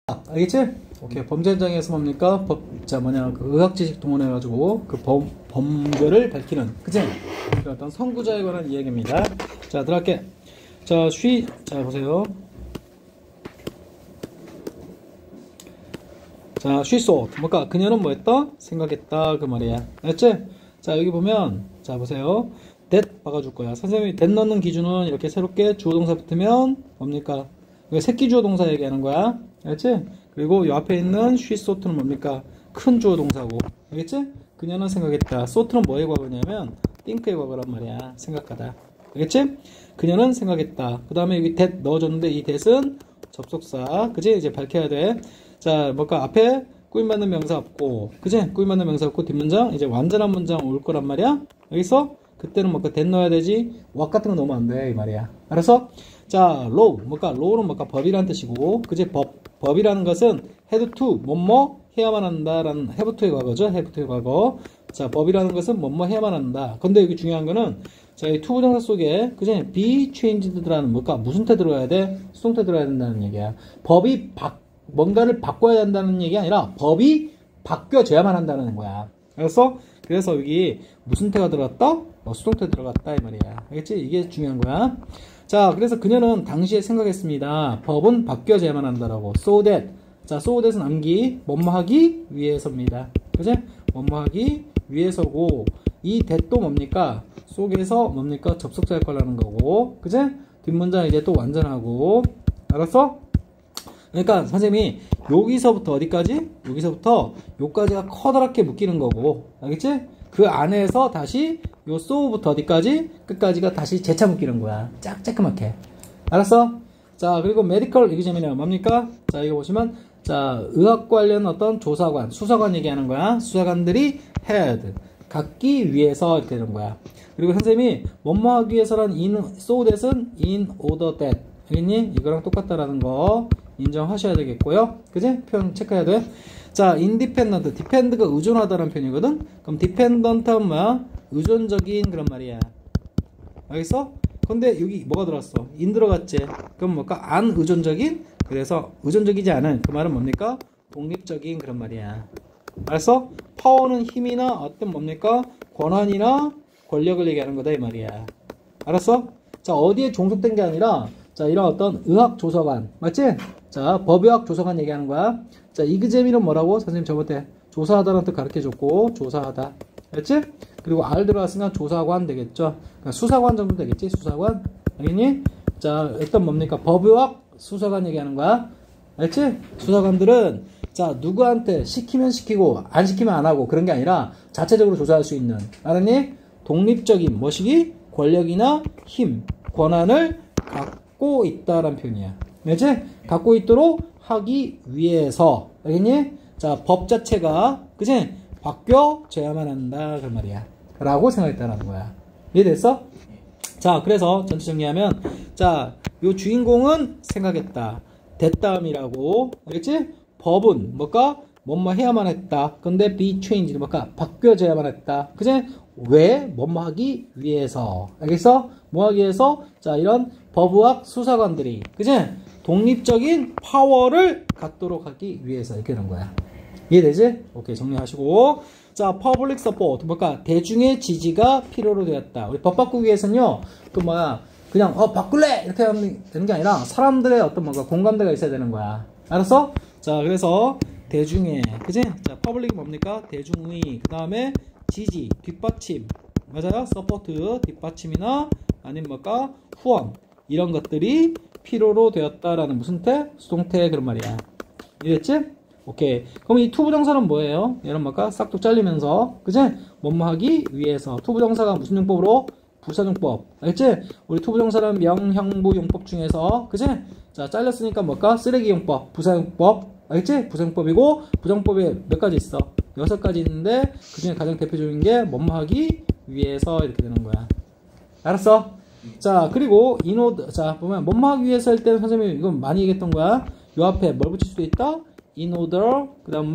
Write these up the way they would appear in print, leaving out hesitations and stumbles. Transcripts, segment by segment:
알겠지? 오케이. 범죄 현장에서 뭡니까? 그 의학지식 동원해가지고 그 범죄를 밝히는, 그치? 그 어떤 선구자에 관한 이야기입니다. 자, 들어갈게. 자, 보세요. 자, she thought. 뭔가 그녀는 뭐 했다? 생각했다. 그 말이야. 알았지? 자, 여기 보면, 자, 보세요. that 박아줄 거야. 선생님이 that 넣는 기준은 이렇게 새롭게 주어 동사 붙으면 뭡니까? 이거 새끼 주어 동사 얘기하는 거야. 알았지? 그리고 이 앞에 있는 she thought는 뭡니까? 큰 주어 동사고. 알겠지? 그녀는 생각했다. thought는 뭐의 과거냐면 think의 과거란 말이야. 생각하다. 알겠지? 그녀는 생각했다. 그 다음에 여기 that 넣어줬는데 이 that은 접속사. 그지? 이제 밝혀야 돼. 자, 뭔가 앞에 꾸밈받는 명사 없고, 그지? 꾸밈받는 명사 없고, 뒷문장, 이제 완전한 문장 올 거란 말이야? 여기서, 그때는 뭔가 that 넣어야 되지, what 같은 거 넣으면 안 돼, 이 말이야. 알았어? 자, law, law는 뭔가 법이라는 뜻이고, 그지? 법이라는 것은 had to, 뭐뭐 해야만 한다라는 have to의 과거죠? have to의 과거. 자, 법이라는 것은 뭐뭐 해야만 한다. 근데 여기 중요한 거는, 자, 이 투부정사 속에, 그지? be changed라는 뭔가 무슨 태 들어가야 돼? 수동태 들어가야 된다는 얘기야. 법이 뭔가를 바꿔야 한다는 얘기 아니라 법이 바뀌어져야만 한다는 거야. 알았어? 그래서 여기 무슨 태가 들어갔다? 수동태 들어갔다 이 말이야. 알겠지? 이게 중요한 거야. 자, 그래서 그녀는 당시에 생각했습니다. 법은 바뀌어져야만 한다라고. So that. 자, so that은 암기, 뭐뭐 하기 위해서입니다. 그지? 뭐뭐 하기 위해서고, 이 that도 뭡니까? 속에서 뭡니까? 접속사 역할을 하는 거고, 그지? 뒷문장 이제 또 완전하고, 알았어? 그러니까 선생님이 여기서부터 어디까지? 여기서부터 여기까지가 커다랗게 묶이는 거고, 알겠지? 그 안에서 다시 요 so부터 어디까지? 끝까지가 다시 재차 묶이는 거야. 짝짝하게. 알았어? 자, 그리고 medical examiner 뭡니까? 자, 이거 보시면 자, 의학 관련 어떤 조사관, 수사관 얘기하는 거야. 수사관들이 had 갖기 위해서 이렇게 되는 거야. 그리고 선생님이 뭐뭐 하기 위해서란 so that은 in order that. 알겠니? 이거랑 똑같다라는 거 인정하셔야 되겠고요. 그지? 표현 체크해야 돼. 자, independent, depend가 의존하다라는 표현이거든? 그럼 dependent은 뭐야? 의존적인 그런 말이야. 알겠어? 근데 여기 뭐가 들어왔어? in 들어갔지? 그럼 뭘까? 안 의존적인? 그래서 의존적이지 않은 그 말은 뭡니까? 독립적인 그런 말이야. 알았어? 파워는 힘이나 어떤 뭡니까? 권한이나 권력을 얘기하는 거다 이 말이야. 알았어? 자, 어디에 종속된 게 아니라 자, 이런 어떤 의학조사관, 맞지? 자, 법의학 조사관 얘기하는 거야. 자, 이그제미는 뭐라고? 선생님 저번에 조사하다라는 뜻 가르쳐줬고, 조사하다. 알겠지? 그리고 R 들어갔으니까 조사관 되겠죠? 그러니까 수사관 정도 되겠지? 수사관. 알겠니? 자, 일단 뭡니까? 법의학 수사관 얘기하는 거야. 알겠지? 수사관들은, 자, 누구한테 시키면 시키고, 안 시키면 안 하고, 그런 게 아니라 자체적으로 조사할 수 있는, 알았니? 독립적인, 뭐시기? 권력이나 힘, 권한을 갖고 있다라는 표현이야. 알겠지? 갖고 있도록 하기 위해서. 알겠니? 자, 법 자체가, 그치? 바뀌어져야만 한다. 그 말이야. 라고 생각했다라는 거야. 이해됐어? 자, 그래서 전체 정리하면, 자, 요 주인공은 생각했다. 됐다음이라고. 알겠지? 법은 뭘까? 뭐뭐 해야만 했다. 근데 be changed. 뭘까? 바뀌어져야만 했다. 그치? 왜? 뭐뭐 하기 위해서. 알겠어? 뭐 하기 위해서? 자, 이런 법의학 수사관들이, 그치? 독립적인 파워를 갖도록 하기 위해서 이렇게 되는 거야. 이해되지? 오케이, 정리하시고. 자, public support. 뭘까? 대중의 지지가 필요로 되었다. 우리 법 바꾸기 위해서는요, 그냥, 바꿀래! 이렇게 하면 되는 게 아니라, 사람들의 어떤 뭔가 공감대가 있어야 되는 거야. 알았어? 자, 그래서, 대중의, 그치? 자, public이 뭡니까? 대중의, 그 다음에, 지지, 뒷받침. 맞아요? support, 뒷받침이나, 아니면 뭘까? 후원. 이런 것들이 필요로 되었다라는 무슨 태? 수동태 그런 말이야. 이해됐지? 오케이. 그럼 이 투부정사는 뭐예요? 얘는 뭘까? 싹둑 잘리면서, 그치? 뭐뭐 하기 위해서. 투부정사가 무슨 용법으로? 부사용법. 알겠지? 우리 투부정사는 명형부 용법 중에서, 그치? 자, 잘렸으니까 뭘까? 쓰레기 용법, 부사용법. 알겠지? 부사용법이고, 부정법에 몇 가지 있어? 6가지 있는데, 그 중에 가장 대표적인 게 뭐뭐 하기 위해서 이렇게 되는 거야. 알았어? 자, 그리고 자, 보면 뭐뭐 하기 위해서 할 때는 선생님이 이건 많이 얘기했던 거야. 요 앞에 뭘 붙일 수 있다? in order, 그 다음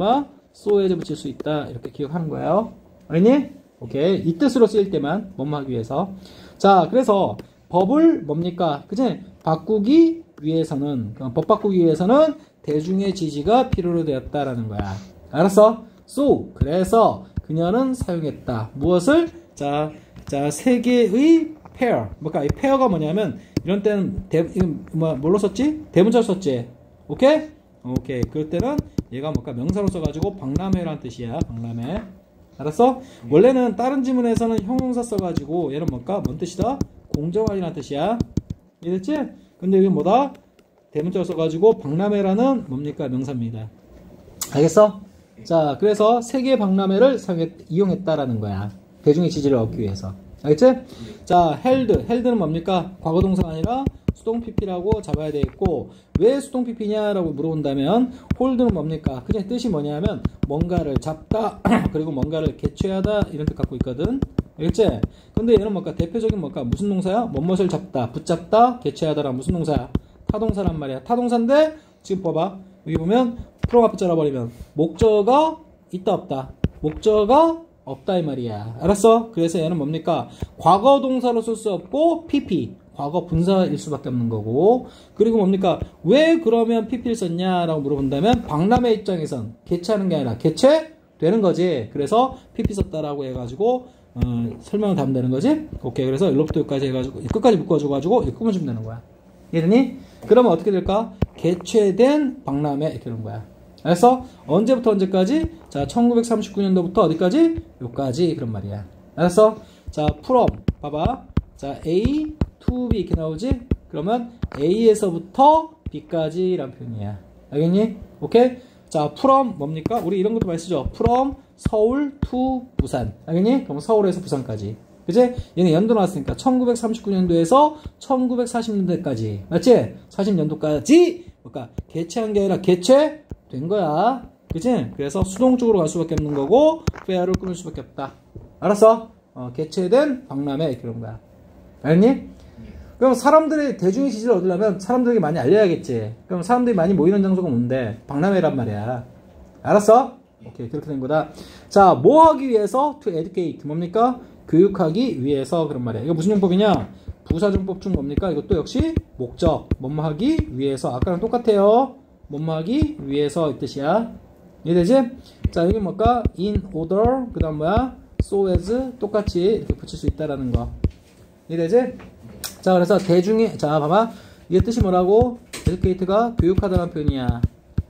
so as 붙일 수 있다. 이렇게 기억하는 거예요. 알겠니? 오케이. 이 뜻으로 쓰일 때만 뭐뭐 하기 위해서. 자, 그래서 법을 뭡니까? 그치? 바꾸기 위해서는, 법 바꾸기 위해서는 대중의 지지가 필요로 되었다라는 거야. 알았어? So, 그래서 그녀는 사용했다. 무엇을? 자, 세 개의 pair. 뭐까 이 pair가 뭐냐면 이런 때는 뭘로 썼지? 대문자로 썼지. 오케이? 오케이. 그럴 때는 얘가 뭐까 명사로 써가지고 박람회라는 뜻이야. 박람회. 알았어? 원래는 다른 지문에서는 형용사 써가지고 얘는 뭔가 뭔 뜻이다? 공정하리라는 뜻이야. 이해됐지? 근데 여기 뭐다? 대문자로 써가지고 박람회라는 뭡니까? 명사입니다. 알겠어? 자, 그래서 세계 박람회를 이용했다라는 거야. 대중의 지지를 얻기 위해서. 알겠지? 자, 헬드는 뭡니까? 과거동사가 아니라 수동 PP라고 잡아야 되겠고, 왜 수동 PP냐라고 물어본다면, 홀드는 뭡니까? 그냥 뜻이 뭐냐면, 뭔가를 잡다, 그리고 뭔가를 개최하다, 이런 뜻 갖고 있거든. 알겠지? 근데 얘는 뭘까? 대표적인 뭘까? 무슨 동사야? 뭐뭇을 잡다, 붙잡다, 개최하다라 무슨 동사야? 타동사란 말이야. 타동사인데, 지금 봐봐. 여기 보면, 프로가 붙잡아버리면, 목적어가 있다, 없다. 목적어가 없다, 이 말이야. 알았어? 그래서 얘는 뭡니까? 과거 동사로 쓸 수 없고, PP. 과거 분사일 수밖에 없는 거고. 그리고 뭡니까? 왜 그러면 PP를 썼냐라고 물어본다면, 박람회 입장에선 개최하는 게 아니라 개최되는 거지. 그래서 PP 썼다라고 해가지고, 설명을 다 하면 되는 거지? 오케이. 그래서 1로부터 여기까지 해가지고, 끝까지 묶어줘가지고, 이거 끊어주면 되는 거야. 이해되니? 그러면 어떻게 될까? 개최된 박람회, 이렇게 되는 거야. 알았어? 언제부터 언제까지? 자, 1939년도부터 어디까지? 여기까지. 그런 말이야. 알았어? 자, from. 봐봐. 자, A to B 이렇게 나오지? 그러면 A에서부터 B까지 라는 표현이야. 알겠니? 오케이? 자, from 뭡니까? 우리 이런 것도 많이 쓰죠? from 서울 to 부산. 알겠니? 그럼 서울에서 부산까지. 그치? 얘는 연도 나왔으니까 1939년도에서 1940년대까지. 맞지? 40년도까지. 그러니까 개최한 게 아니라 개최된 거야. 그치? 그래서 수동적으로 갈 수밖에 없는 거고 페어를 끊을 수밖에 없다. 알았어? 개최된 박람회 그런 거야. 알겠니? 그럼 사람들이 대중의 지지를 얻으려면 사람들에게 많이 알려야겠지. 그럼 사람들이 많이 모이는 장소가 뭔데? 박람회란 말이야. 알았어? 오케이, 그렇게 된 거다. 자, 뭐 하기 위해서? To educate. 뭡니까? 교육하기 위해서 그런 말이야. 이거 무슨 용법이냐? 부사정법 중 뭡니까? 이것도 역시 목적. 뭐뭐 하기 위해서. 아까랑 똑같아요. 뭐뭐 하기 위해서 이 뜻이야. 이해되지? 자, 여기 뭘까? In order. 그 다음 뭐야? So as. 똑같이 이렇게 붙일 수 있다라는 거. 이해되지? 자, 그래서 대중의, 자, 봐봐. 이게 뜻이 뭐라고? educate가 교육하다는 표현이야.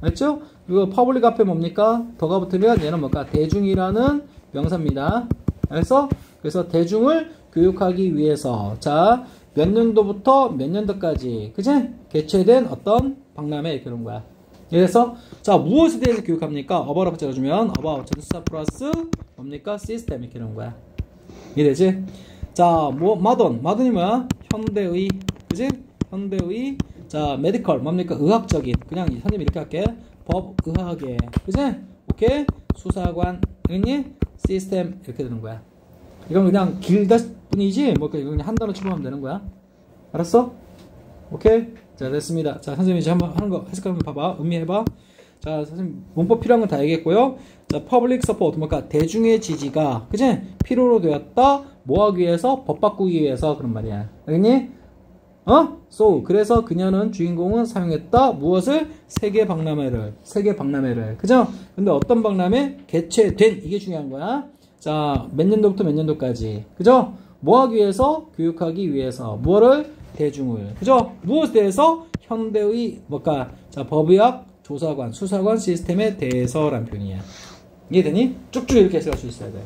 맞죠? 이거 public 앞에 뭡니까? 더가 붙으면 얘는 뭘까? 대중이라는 명사입니다. 알았어? 그래서 대중을 교육하기 위해서. 자, 몇 년도부터 몇 년도까지. 그치? 개최된 어떤 박람회 그런 거야. 그래서, 자, 무엇에 대해서 교육합니까? about라고 찍어주면, about 전치사 플러스 뭡니까? system 이렇게 되는 거야. 이해되지? 자, modern이 뭐야? 현대의. 그치? 현대의. 자, medical 뭡니까? 의학적인. 그냥 선생님 이렇게 할게. 법의학의. 그치? 오케이? 수사관. 알겠니? 시스템 이렇게 되는 거야. 이건 그냥 길다 뿐이지 뭐 그냥 한 단어 추가하면 되는 거야. 알았어? 오케이? 자, 됐습니다. 자, 선생님이 이제 한번 하는 거 해석하는 거 봐봐. 음미해봐. 자, 선생님 문법 필요한 건 다 얘기했고요. 자, public support 뭔가 대중의 지지가 그치? 필요로 되었다. 뭐 하기 위해서? 법 바꾸기 위해서 그런 말이야. 알겠니? So 그래서 그녀는 주인공은 사용했다. 무엇을? 세계 박람회를. 그죠? 근데 어떤 박람회? 개최된. 이게 중요한 거야. 자, 몇 년도부터 몇 년도까지. 그죠? 뭐 하기 위해서? 교육하기 위해서. 뭐를? 대중을. 그죠? 무엇에 대해서? 현대의, 뭘까? 자, 법의학, 조사관, 수사관 시스템에 대해서라는 표현이야. 이해되니? 쭉쭉 이렇게 해석할 수 있어야 돼.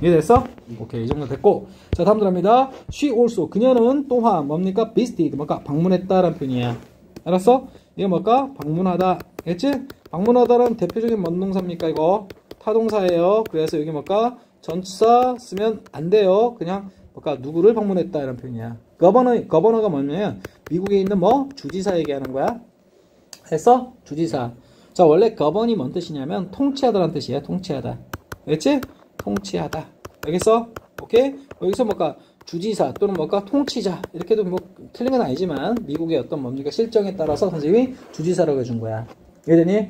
이해됐어? 오케이, 이 정도 됐고. 자, 다음 들어갑니다. She also. 그녀는 또한 뭡니까? visited. 뭘까? 방문했다라는 표현이야. 알았어? 이게 뭘까? 방문하다. 알겠지? 방문하다는 대표적인 뭔 동사입니까, 이거? 타동사예요. 그래서 여기 뭘까? 전치사 쓰면 안 돼요. 그냥 뭘까? 누구를 방문했다 이런 표현이야. 거버너가 뭐냐면 미국에 있는 뭐 주지사 얘기하는 거야. 했어? 주지사. 자, 원래 거버니 뭔 뜻이냐면 통치하다라는 뜻이야. 통치하다. 알겠지? 통치하다. 알겠어? 오케이? 여기서 뭘까? 주지사 또는 뭘까? 통치자. 이렇게도 뭐 틀린 건 아니지만 미국의 어떤 뭡니까? 실정에 따라서 선생님이 주지사라고 해준 거야. 이해되니?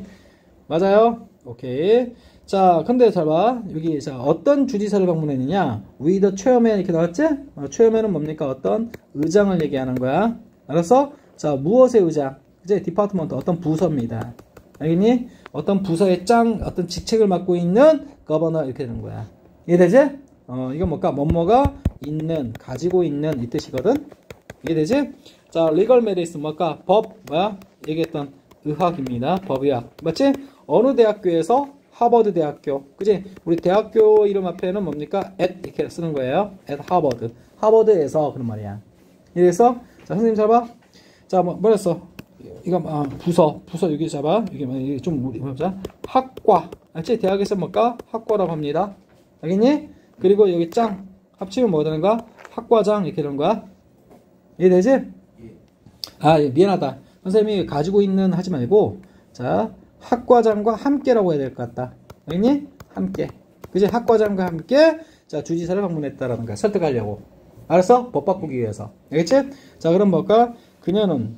맞아요? 오케이. 자, 근데 잘 봐. 여기, 자, 어떤 주지사를 방문했느냐? with the chairman 이렇게 나왔지? chairman은 뭡니까? 어떤 의장을 얘기하는 거야. 알았어? 자, 무엇의 의장? 이제 디파트먼트 어떤 부서입니다. 알겠니? 어떤 부서의 어떤 직책을 맡고 있는 governor 이렇게 되는 거야. 이해되지? 이건 뭘까? 뭐뭐가 있는, 가지고 있는 이 뜻이거든? 이해되지? 자, legal merit은 뭘까? 얘기했던 의학입니다. 법의학. 맞지? 어느 대학교에서? 하버드 대학교. 그지? 우리 대학교 이름 앞에는 뭡니까? at 이렇게 쓰는 거예요. at 하버드. 하버드에서 그런 말이야. 이래서 자, 선생님 잡아. 자, 뭐랬어? 이거 부서 여기 잡아. 이게 좀 뭐자? 학과. 알지? 대학에서 뭘까? 학과라고 합니다. 알겠니? 그리고 여기 짱 합치면 뭐가 되는 거야? 학과장 이렇게 되는 거야. 이해되지? 미안하다. 선생님이 가지고 있는 하지 말고 자, 학과장과 함께라고 해야 될 것 같다. 알겠니? 함께. 그지? 학과장과 함께 자, 주지사를 방문했다라는 거야. 설득하려고. 알았어? 법 바꾸기 위해서. 알겠지? 자, 그럼 뭘까? 그녀는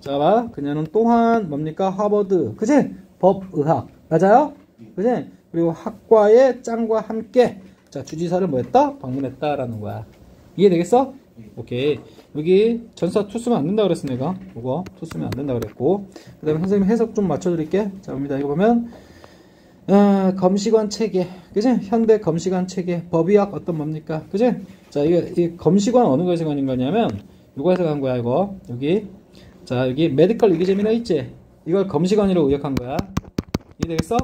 또한 뭡니까? 하버드. 그지? 법의학. 맞아요? 그지? 그리고 학과의 짱과 함께 자, 주지사를 뭐했다? 방문했다라는 거야. 이해되겠어? 오케이. 여기 전사 투 쓰면 안 된다 그랬어, 내가. 이거 투 쓰면 안 된다 그랬고. 그 다음에 선생님 해석 좀 맞춰드릴게. 자, 봅니다. 이거 보면, 검시관 체계. 그지? 현대 검시관 체계. 법의학 어떤 뭡니까? 그지? 자, 이 검시관 어느 거 해석하는 거냐면, 이거 해석한 거야, 이거. 여기. 자, 여기 메디컬 이기재미나 있지? 이걸 검시관이라고 의역한 거야. 이해되겠어?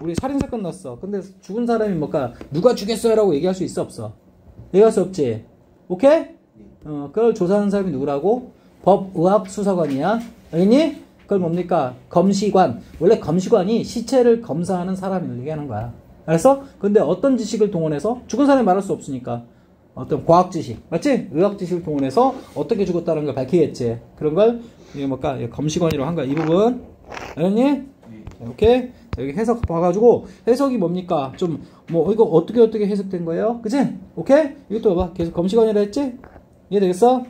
우리 살인사건 났어. 근데 죽은 사람이 뭘까? 누가 죽였어요? 라고 얘기할 수 있어, 없어? 얘기할 수 없지? 오케이? 그걸 조사하는 사람이 누구라고? 법의학수사관이야. 알겠니? 그걸 뭡니까? 검시관. 원래 검시관이 시체를 검사하는 사람을 얘기하는 거야. 알았어? 근데 어떤 지식을 동원해서? 죽은 사람이 말할 수 없으니까. 어떤 과학 지식. 맞지? 의학 지식을 동원해서 어떻게 죽었다는 걸 밝히겠지. 그런 걸, 이게 뭘까? 검시관이라고 한 거야. 이 부분. 알겠니? 오케이? 여기 해석 봐가지고 해석이 뭡니까? 이거 어떻게 해석된 거예요? 그치? 오케이? 이것도 봐봐. 계속 검시관이라 했지? 이해되겠어?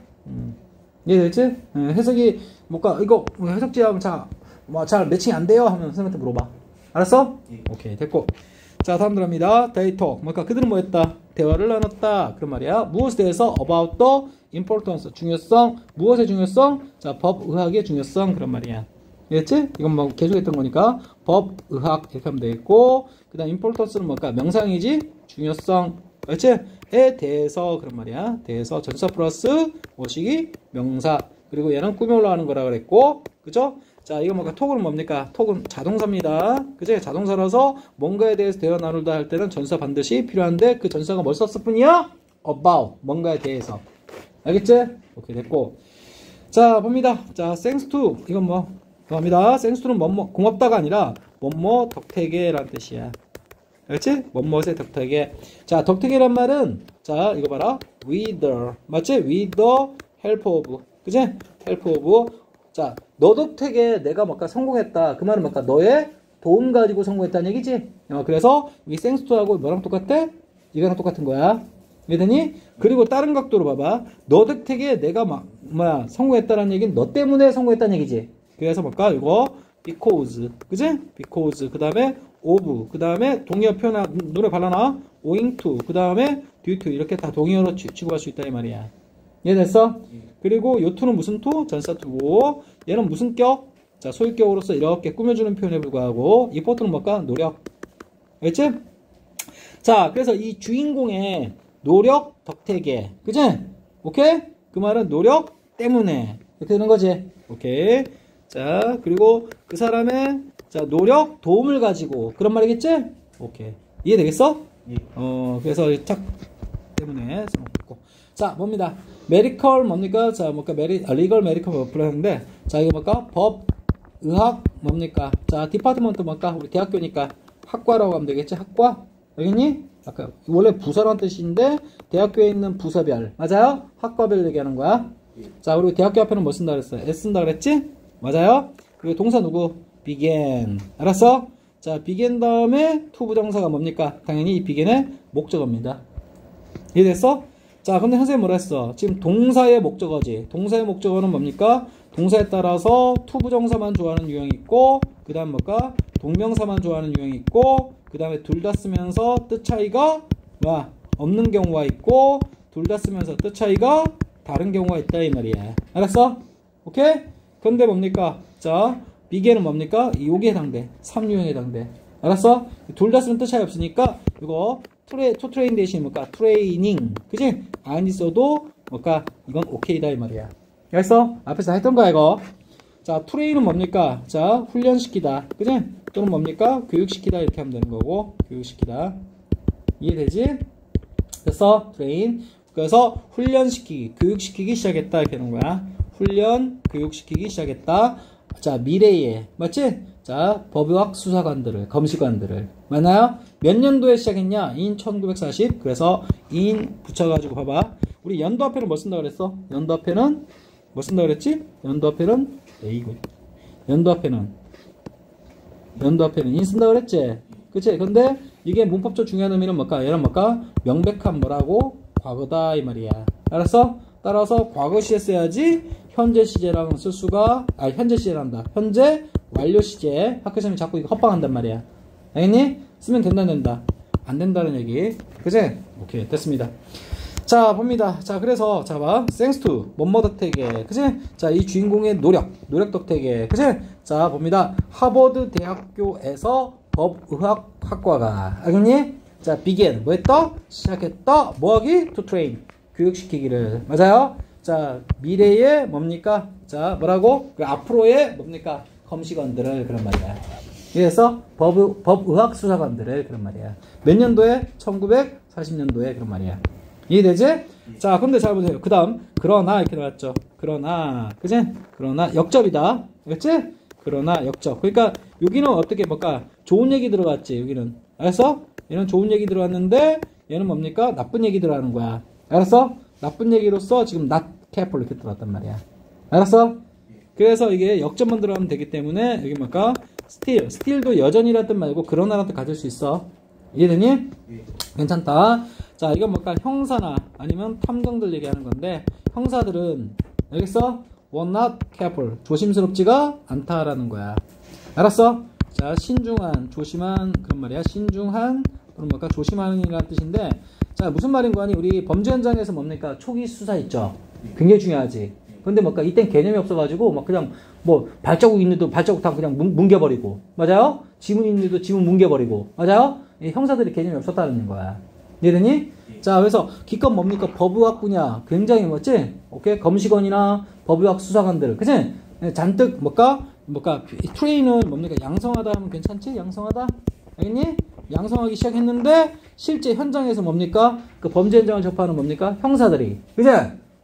이해되겠지? 해석이 뭘까? 이거 해석지하면 잘 매칭이 안 돼요? 하면 선생님한테 물어봐. 알았어? 오케이, 됐고. 자, 다음 들어갑니다. 데이터. 뭘까? 그들은 뭐 했다? 대화를 나눴다. 그런 말이야. 무엇에 대해서? About the importance. 중요성. 무엇의 중요성? 자, 법의학의 중요성. 그런 말이야. 알겠지? 이건 뭐 계속했던 거니까 법의학 이렇게 하면 되겠고, 그 다음 importance는 뭘까? 명상이지? 중요성. 알겠지? 에 대해서 그런 말이야. 대해서 전사 플러스 뭐시기? 명사. 그리고 얘는 꾸며 올라가는 거라 그랬고, 그죠? 자, 이거 뭘까? 톡은 뭡니까? 톡은 자동사입니다. 그죠? 자동사라서 뭔가에 대해서 대화 나누다 할 때는 전사 반드시 필요한데 그 전사가 뭘 썼을 뿐이야? About. 뭔가에 대해서. 알겠지? 오케이, 됐고. 자, 봅니다. 자, thanks to. 이건 합니다. thanks to는 고맙다가 아니라 덕택에라는 뜻이야. 알겠지? 뭐뭐의 덕택에. 자, 덕택이란 말은 자, 이거 봐라. with the. 맞지? with the help of. 그지? help of. 자, 너 덕택에 내가 성공했다. 그 말은 너의 도움 가지고 성공했다는 얘기지? 그래서 이 thanks to하고 뭐랑 똑같아? 이거랑 똑같은 거야. 이해되니? 그리고 다른 각도로 봐봐. 너 덕택에 내가 성공했다는 얘기는 너 때문에 성공했다는 얘기지. 그래서 이거 because. 그지? because. 그 다음에 of. 그 다음에 동의어 표현 눈에 발라놔. owing to. 그 다음에 due to. 이렇게 다 동의어로 취급할 수 있다 이 말이야. 이해됐어? 그리고 요 to는 무슨 to? 전사 to고. 얘는 무슨 격? 자, 소유격으로서 이렇게 꾸며주는 표현에 불과하고 important는 뭘까? 노력. 알겠지? 자, 그래서 이 주인공의 노력 덕택에. 그지? 오케이? 그 말은 노력 때문에. 이렇게 되는 거지. 오케이. 자, 그리고 그 사람의 자, 노력, 도움을 가지고 그런 말이겠지? 오케이. 이해되겠어? 그래서 딱 때문에 써놓고. 자, 뭡니다. 메디컬 뭡니까? 자, 리걸 메디컬 어플하는데 자, 이거 법, 의학 뭡니까? 자, 디파트먼트 우리 대학교니까 학과라고 하면 되겠지? 학과? 알겠니? 아까 원래 부서란 뜻인데 대학교에 있는 부서별. 맞아요? 학과별 얘기하는 거야. 자, 그리고 대학교 앞에는 뭐 쓴다 그랬어요? S 쓴다 그랬지? 맞아요? 그리고 동사 누구? began. 알았어? 자, began 다음에 to 부정사가 뭡니까? 당연히 이 began의 목적어입니다. 이해됐어? 자, 근데 선생님 뭐라 했어? 지금 동사의 목적어지. 동사의 목적어는 뭡니까? 동사에 따라서 to 부정사만 좋아하는 유형이 있고, 그 다음 동명사만 좋아하는 유형이 있고, 그 다음에 둘 다 쓰면서 뜻 차이가 없는 경우가 있고, 둘 다 쓰면서 뜻 차이가 다른 경우가 있다 이 말이야. 알았어? 오케이? 근데 뭡니까? 자, begin은 뭡니까? 여기에 해당돼. 3유형에 해당돼. 알았어? 둘 다 쓰면 뜻 차이 없으니까 이거 to train 대신 뭘까? training. 그치? ing 써도 뭘까? 이건 오케이다 이 말이야. 알았어? 앞에서 했던 거야 이거. 자, train은 뭡니까? 자, 훈련시키다. 그치? 또는 뭡니까? 교육시키다 이렇게 하면 되는 거고. 교육시키다. 이해되지? 그래서 train. 그래서 훈련시키기, 교육시키기 시작했다 이렇게 하는 거야. 훈련, 교육시키기 시작했다. 자, 미래에 맞지? 자, 법의학 수사관들을, 검시관들을 맞나요? 몇 년도에 시작했냐? in 1940. 그래서 in 붙여가지고 봐봐. 우리 연도 앞에는 뭐 쓴다 그랬어? 연도 앞에는 뭐 쓴다 그랬지? 연도 앞에는 A군. 연도 앞에는 in 쓴다 그랬지? 그치? 근데 이게 문법적 중요한 의미는 뭘까? 얘는 뭘까? 명백한 뭐라고? 과거다 이 말이야. 알았어? 따라서 과거 시제 써야지 현재 시제랑은 쓸 수가 현재 시제란다. 현재 완료 시제. 학교생이 자꾸 이거 헛방한단 말이야. 알겠니? 쓰면 된다 안 된다. 안 된다는 얘기. 그치? 오케이 됐습니다. 자 봅니다. 자 그래서 자 봐. thanks to 뭐뭐 덕택에 그치? 자 이 주인공의 노력 덕택에 그치? 자 봅니다. 하버드 대학교에서 법의학학과가 알겠니? 자 begin 뭐 했다? 시작했다. 뭐하기? to train 교육시키기를. 맞아요? 자 미래의 뭡니까? 자 뭐라고? 그 앞으로의 뭡니까? 검시관들을 그런 말이야. 그래서 법의학 수사관들을 그런 말이야. 몇 년도에? 1940년도에 그런 말이야. 이해되지? 자 근데 잘 보세요. 그 다음 그러나 이렇게 나왔죠. 그러나 그치? 그러나 역접이다. 알겠지? 그러나 역접. 그러니까 여기는 어떻게 뭘까? 좋은 얘기 들어갔지 여기는. 알았어? 얘는 좋은 얘기 들어갔는데 얘는 뭡니까? 나쁜 얘기 들어가는 거야. 알았어? 나쁜 얘기로서 지금 not careful 이렇게 들어갔단 말이야. 알았어? 그래서 이게 역접만 들어가면 되기 때문에 여기 뭘까? still도 여전히라는 뜻 말고 그러나라는 뜻 가질 수 있어. 이해되니? 괜찮다. 자 이건 뭘까? 형사나 아니면 탐정들 얘기하는 건데 형사들은 알겠어? were not careful 조심스럽지가 않다라는 거야. 알았어? 자 신중한 조심한 그런 말이야. 신중한 그럼 뭘까? 조심하는이라는 뜻인데 자 무슨 말인 거 아니? 우리 범죄 현장에서 뭡니까? 초기 수사 있죠. 굉장히 중요하지. 근데 뭘까? 이땐 개념이 없어가지고 막 그냥 뭐 발자국 있는데도 발자국 다 그냥 뭉개버리고 맞아요? 지문 있는데도 지문 뭉개버리고 맞아요? 이 형사들이 개념이 없었다는 거야. 이해되니? 자 그래서 기껏 뭡니까? 법의학 분야 굉장히 멋지? 오케이? 검시관이나 법의학 수사관들 그치? 잔뜩 뭘까? 트레인은 뭡니까? 양성하다 하면 괜찮지? 양성하다? 알겠니? 양성하기 시작했는데 실제 현장에서 뭡니까? 그 범죄 현장을 접하는 뭡니까? 형사들이 그치?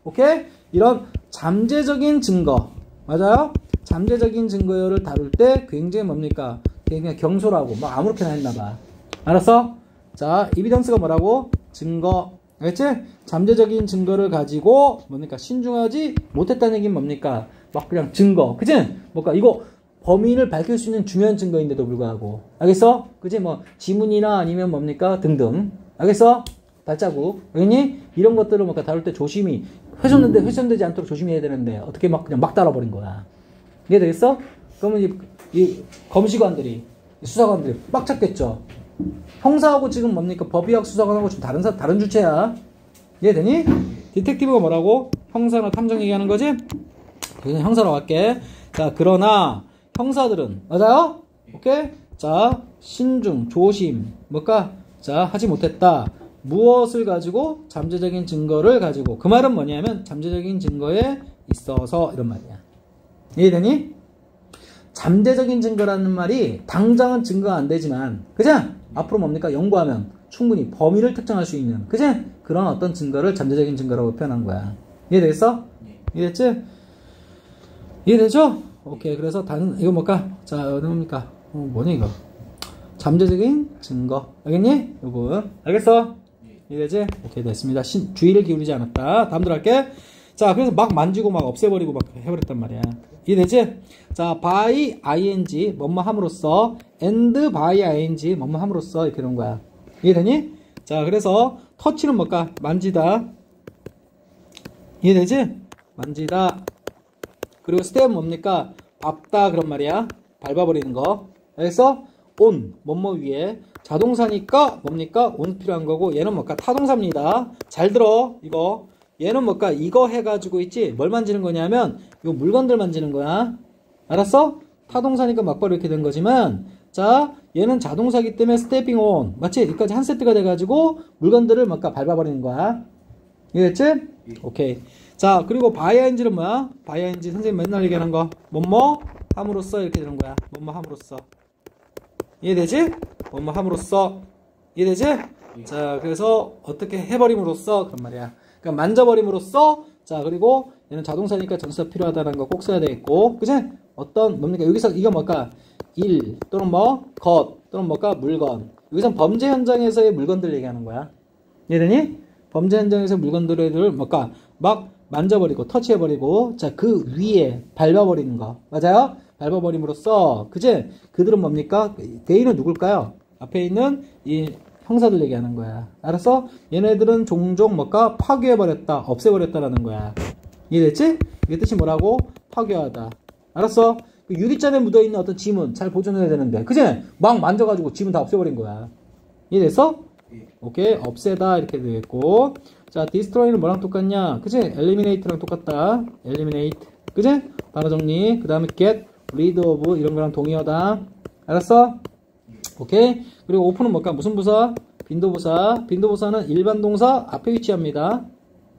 오케이? 이런 잠재적인 증거 맞아요? 잠재적인 증거를 다룰 때 굉장히 뭡니까? 그냥 경솔하고 막 아무렇게나 했나봐. 알았어? 자 evidence가 뭐라고? 증거 알겠지? 잠재적인 증거를 가지고 뭡니까? 신중하지 못했다는 얘기는 뭡니까? 막 그냥 증거 그치? 뭔가 이거 범인을 밝힐 수 있는 중요한 증거인데도 불구하고 알겠어? 그치? 뭐 지문이나 아니면 뭡니까? 등등 알겠어? 발자국 알겠니? 이런 것들을 뭔가 다룰 때 조심히 훼손되지 않도록 조심해야 되는데 어떻게 막 그냥 막 달아버린 거야. 이해되겠어? 그러면 이 검시관들이 수사관들이 빡쳤겠죠. 형사하고 지금 뭡니까? 법의학 수사관하고 좀 다른 주체야. 이해되니? 디텍티브가 뭐라고? 형사나 탐정 얘기하는 거지? 그냥 형사로 갈게. 자 그러나 형사들은 맞아요? 오케이? 자 신중 조심 뭘까? 자 하지 못했다. 무엇을 가지고? 잠재적인 증거를 가지고. 그 말은 뭐냐면 잠재적인 증거에 있어서 이런 말이야. 이해되니? 잠재적인 증거라는 말이 당장은 증거가 안 되지만 그치? 앞으로 뭡니까? 연구하면 충분히 범인을 특정할 수 있는 그치? 그런 어떤 증거를 잠재적인 증거라고 표현한 거야. 이해되겠어? 이해됐지? 이해되죠? 오케이. 그래서 이거 뭘까? 자 어디 뭡니까? 뭐냐 이거? 잠재적인 증거 알겠니? 요거 알겠어? 이해되지? 오케이 됐습니다. 주의를 기울이지 않았다. 다음 들어갈게. 자 그래서 막 만지고 막 없애버리고 막 해버렸단 말이야. 이해되지? 자 by ing 뭐뭐 함으로써 and by ing 뭐뭐 함으로써 이렇게 되는 거야. 이해되니? 자 그래서 터치는 뭘까? 만지다. 이해되지? 만지다. 그리고 step 뭡니까? 밟다 그런 말이야. 밟아버리는 거. 알겠어? on 뭐뭐 위에 자동사니까 뭡니까? on 필요한 거고 얘는 뭘까? 타동사입니다. 잘 들어 이거. 얘는 뭘까? 이거 해가지고 있지? 뭘 만지는 거냐면 이거 물건들 만지는 거야. 알았어? 타동사니까 막바로 이렇게 된 거지만, 자, 얘는 자동사기 때문에 stepping on. 맞지? 여기까지 한 세트가 돼가지고 물건들을 막 밟아버리는 거야. 이해됐지? 오케이. 자, 그리고 by ing는 뭐야? by ing 선생님 맨날 얘기하는 거. 뭐뭐 함으로써 이렇게 되는 거야. 뭐뭐 함으로써. 이해되지? 뭐뭐 함으로써. 이해되지? 자, 그래서 어떻게 해버림으로써 그런 말이야. 그러니까 만져버림으로써. 자, 그리고 얘는 자동사니까 전치사 필요하다는 거 꼭 써야 되겠고, 그치? 어떤 뭡니까? 여기서 이거 뭘까? 일 또는 뭐 것 또는 뭘까? 물건. 여기선 범죄 현장에서의 물건들 얘기하는 거야. 이해되니? 범죄 현장에서 물건들을 뭘까? 막 만져버리고 터치해버리고, 자, 그 위에 밟아버리는 거. 맞아요? 밟아버림으로써, 그치? 그들은 뭡니까? 대인은 누굴까요? 앞에 있는 이 형사들 얘기하는 거야. 알았어? 얘네들은 종종 뭘까? 파괴해버렸다, 없애버렸다라는 거야. 이해됐지? 이게 뜻이 뭐라고? 파괴하다. 알았어? 그 유리잔에 묻어있는 어떤 지문 잘 보존해야 되는데, 그치? 막 만져가지고 지문 다 없애버린 거야. 이해됐어? 오케이. 없애다 이렇게 되겠고, 자, destroy는 뭐랑 똑같냐? 그치? eliminate랑 똑같다. eliminate. 그치? 단어 정리. 그 다음에 get, rid of 이런 거랑 동의어다. 알았어? 오케이. 그리고 open은 뭘까? 무슨 부사? 빈도부사. 빈도부사는 일반 동사 앞에 위치합니다.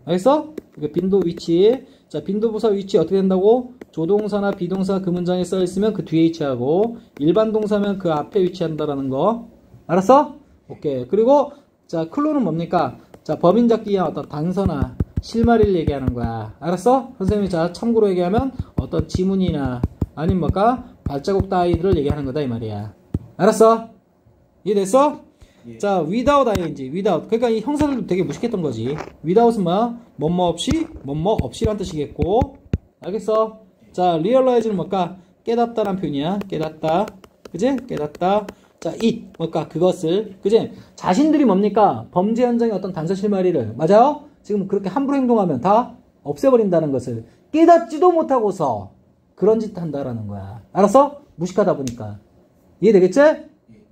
알겠어? 이거 빈도 위치. 자, 빈도부사 위치 어떻게 된다고? 조동사나 비동사 그 문장에 써있으면 그 뒤에 위치하고, 일반 동사면 그 앞에 위치한다라는 거. 알았어? 오케이. 그리고, 자, 클로는 뭡니까? 자, 법인잡기야 어떤 단서나 실마리를 얘기하는 거야. 알았어? 선생님이 자, 참고로 얘기하면 어떤 지문이나 아니면 뭐가 발자국 따위들을 얘기하는 거다 이 말이야. 알았어? 이해됐어? 예. 자, without ing, without. 그러니까 이 형사들도 되게 무식했던 거지. without은 뭐야? 뭐뭐 없이, 뭐뭐 없이란 뜻이겠고. 알겠어? 자, realize는 뭘까? 깨닫다란 표현이야. 깨닫다. 그지? 깨닫다. 자, it. 뭘까? 그것을. 그지? 자신들이 뭡니까? 범죄 현장의 어떤 단서 실마리를. 맞아요? 지금 그렇게 함부로 행동하면 다 없애버린다는 것을 깨닫지도 못하고서 그런 짓 한다라는 거야. 알았어? 무식하다 보니까. 이해되겠지?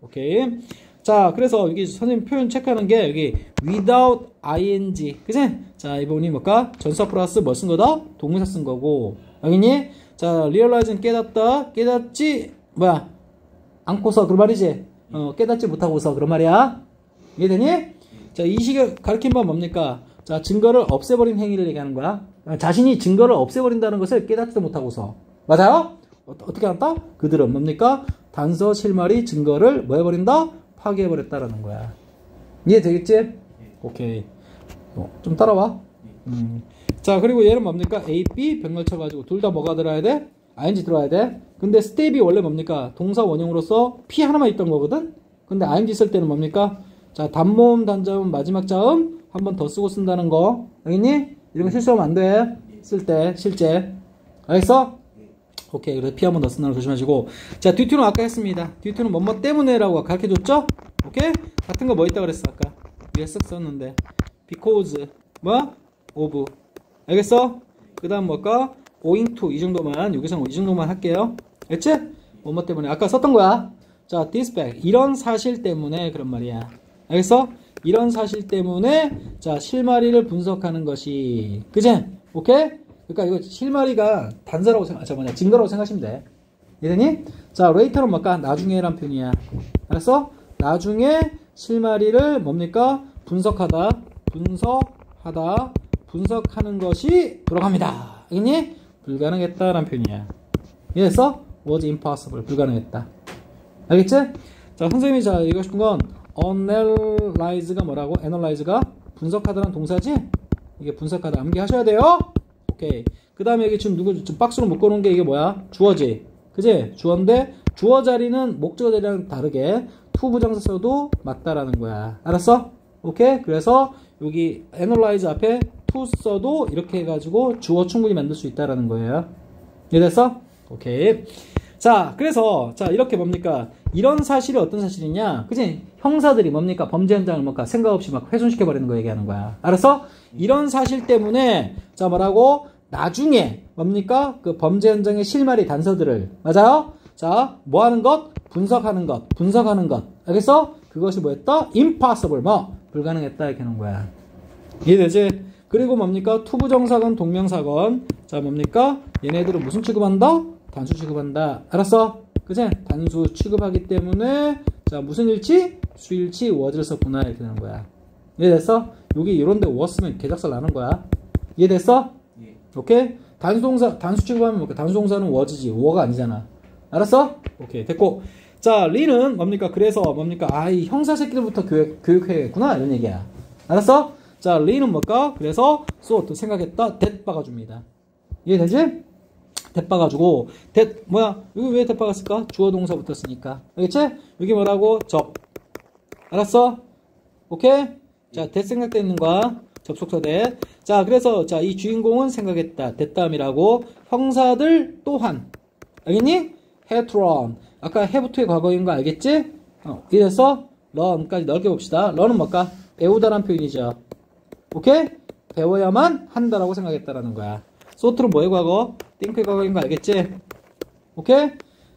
오케이. 자, 그래서 여기 선생님 표현 체크하는 게 여기 without ing. 그치? 자, 이 부분이 뭘까? 전사 플러스 뭐 쓴 거다? 동사 쓴 거고. 알겠니? 자, realize는 깨닫다. 깨닫지, 뭐야? 않고서 그런 말이지? 깨닫지 못하고서 그런 말이야. 이해되니? 자, 이 식의 가르친 바는 뭡니까? 자, 증거를 없애버린 행위를 얘기하는 거야. 자신이 증거를 없애버린다는 것을 깨닫지도 못하고서. 맞아요? 어떻게 한다? 그들은 뭡니까? 단서, 실마리, 증거를 뭐 해버린다? 파괴해버렸다라는 거야. 이해되겠지? 오케이. 좀 따라와. 자, 그리고 얘는 뭡니까? A, B 병렬 쳐가지고 둘 다 뭐가 들어야 돼? ing 들어야 돼. 근데 스텝이 원래 뭡니까? 동사 원형으로서 P 하나만 있던 거거든? 근데 ing 쓸 때는 뭡니까? 자, 단모음, 단자음, 마지막 자음 한 번 더 쓰고 쓴다는 거. 알겠니? 이런 거 실수하면 안 돼. 쓸 때, 실제. 알겠어? 오케이. 그래서 P 한 번 더 쓴다는 거 조심하시고. 자, 뒤투는 아까 했습니다. 뒤투는 뭐뭐 때문에라고 가르쳐줬죠? 오케이? 같은 거 뭐 있다 그랬어, 아까? 위에 쓱 썼는데. because, 뭐? of. 알겠어? 그 다음 뭘까? owing to. 이 정도만, 여기서 이 정도만 할게요. 알겠지? 뭐뭐 때문에. 아까 썼던 거야. 자, this fact. 이런 사실 때문에 그런 말이야. 알겠어? 이런 사실 때문에, 자, 실마리를 분석하는 것이. 그치? 오케이? 그러니까 이거 실마리가 단서라고 증거라고 생각하시면 돼. 이해되니? 자, later는 뭘까? 나중에란 표현이야. 알았어? 나중에 실마리를 뭡니까? 분석하다. 분석하는 것이 들어갑니다. 알겠니? 불가능했다라는 표현이야. 이해됐어? was impossible. 불가능했다. 알겠지? 자, 선생님이 자, 얘기하고 싶은 건 analyze가 뭐라고? analyze가 분석하다는 동사지? 이게 분석하다. 암기하셔야 돼요? 오케이. 그 다음에 여기 지금 지금 박스로 묶어놓은 게 이게 뭐야? 주어지. 그지? 주어인데, 주어 자리는 목적어 자리랑 다르게 to 부정사 써도 맞다라는 거야. 알았어? 오케이? 그래서 여기 analyze 앞에 to 써도 이렇게 해가지고 주어 충분히 만들 수 있다라는 거예요. 이해됐어? 오케이. 자, 그래서, 자, 이렇게 뭡니까? 이런 사실이 어떤 사실이냐? 그치? 형사들이 뭡니까? 범죄 현장을 뭔가 생각 없이 막 훼손시켜버리는 거 얘기하는 거야. 알았어? 이런 사실 때문에, 자, 뭐라고? 나중에, 뭡니까? 그 범죄 현장의 실마리 단서들을, 맞아요? 자, 뭐 하는 것? 분석하는 것. 알겠어? 그것이 뭐였다? impossible. 뭐? 불가능했다. 이렇게 하는 거야. 이해되지? 그리고 뭡니까? 투부정사건, 동명사건. 자, 뭡니까? 얘네들은 무슨 취급한다? 단수 취급한다. 알았어? 그치? 단수 취급하기 때문에 자 무슨 일치? 수일치 was를 썼구나 이렇게 되는 거야. 이해됐어? 여기 이런데 was 쓰면 개작살 나는 거야. 이해됐어? 예. 오케이? 단수동사 단수 취급하면 뭘까? 단수동사는 was지 was가 아니잖아. 알았어? 오케이 됐고. 자 리는 뭡니까? 그래서 뭡니까? 아 이 형사 새끼들부터 교육해야겠구나 이런 얘기야. 알았어? 자 리는 뭘까? 그래서 thought 생각했다 that 박아줍니다. 이해되지? that 박아주고 that 뭐야? 여기 왜 that 박았을까? 주어 동사 붙었으니까. 알겠지? 여기 뭐라고? 접. 알았어? 오케이? 자 that 생각돼 있는 거야. 접속사 that. 자 그래서 자 이 주인공은 생각했다. that 다음이라고 형사들 또한. 알겠니? had run. 아까 have토의 과거인 거 알겠지? 이래서 run까지 넓게 봅시다. run은 뭘까? 배우다라는 표현이죠. 오케이? 배워야만 한다라고 생각했다라는 거야. so트는 뭐의 과거? think의 과거인 거 알겠지? 오케이?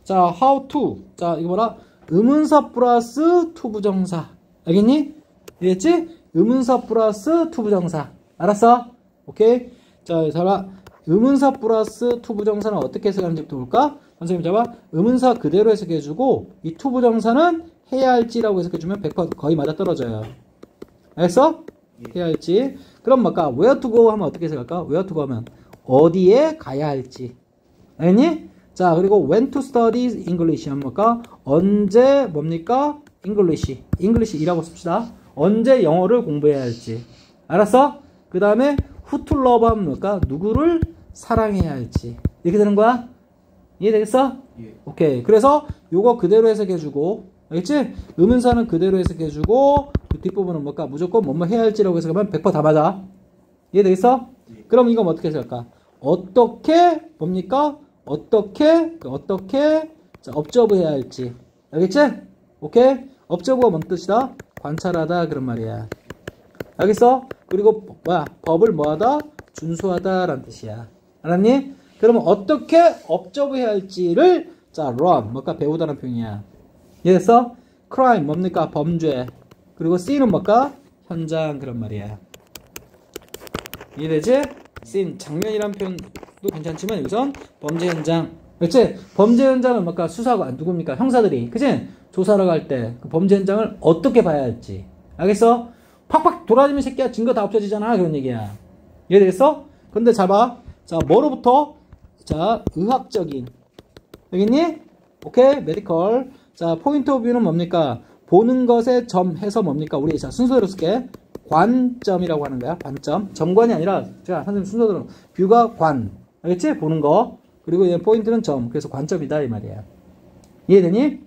자, how to. 자, 이거 뭐라? 의문사 플러스 to 부정사. 알겠니? 이랬지? 의문사 플러스 to 부정사. 알았어? 오케이? 자, 잡아. 의문사 플러스 to 부정사는 어떻게 해석하는지부터 볼까? 선생님 잡아. 의문사 그대로 해석해주고 이 to 부정사는 해야 할지라고 해석해주면 100% 거의 맞아떨어져요. 알겠어? 해야 할지. 그럼 뭘까? where to go 하면 어떻게 해석할까? where to go 하면 어디에 가야 할지. 알겠니? 자, 그리고 when to study English 하면 뭘까? 언제 뭡니까? English이라고 씁시다. 언제 영어를 공부해야 할지. 알았어? 그 다음에 who to love 하면 뭘까? 누구를 사랑해야 할지. 이렇게 되는 거야? 이해되겠어? 예. 오케이. 그래서 요거 그대로 해석해주고, 알겠지? 의문사는 그대로 해석해주고, 그 뒷부분은 뭘까? 무조건 뭐뭐 해야 할지라고 해석하면 100%다 맞아. 이해되겠어? 예. 그럼 이건 어떻게 해석할까? 어떻게, 뭡니까? 어떻게, 자, observe 해야 할지. 알겠지? 오케이? observe가 뭔 뜻이다? 관찰하다, 그런 말이야. 알겠어? 그리고, 뭐야? 법을 뭐하다? 준수하다, 라는 뜻이야. 알았니? 그러면 어떻게 observe 해야 할지를, 자, run, 뭘까? 배우다는 표현이야. 이해됐어? crime, 뭡니까? 범죄. 그리고 scene은 뭘까? 현장, 그런 말이야. 이해되지? scene, 장면이란 표현도 괜찮지만 여기선 범죄 현장. 그렇지? 범죄 현장은 뭘까? 수사관, 누굽니까? 형사들이. 그치? 조사를 갈 때 그 범죄 현장을 어떻게 봐야 할지. 알겠어? 팍팍 돌아다니면 새끼야 증거 다 없어지잖아. 그런 얘기야. 이해되겠어? 근데 잡아. 자, 뭐로부터? 자, 의학적인. 알겠니? 오케이? 메디컬. 자, 포인트 오브 뷰는 뭡니까? 보는 것에 점 해서 뭡니까? 우리 자, 순서대로 쓸게. 관점이라고 하는 거야. 관점. 점관이 아니라, 자, 선생님 순서대로. 뷰가 관. 알겠지? 보는 거. 그리고 얘 포인트는 점. 그래서 관점이다. 이 말이야. 이해되니?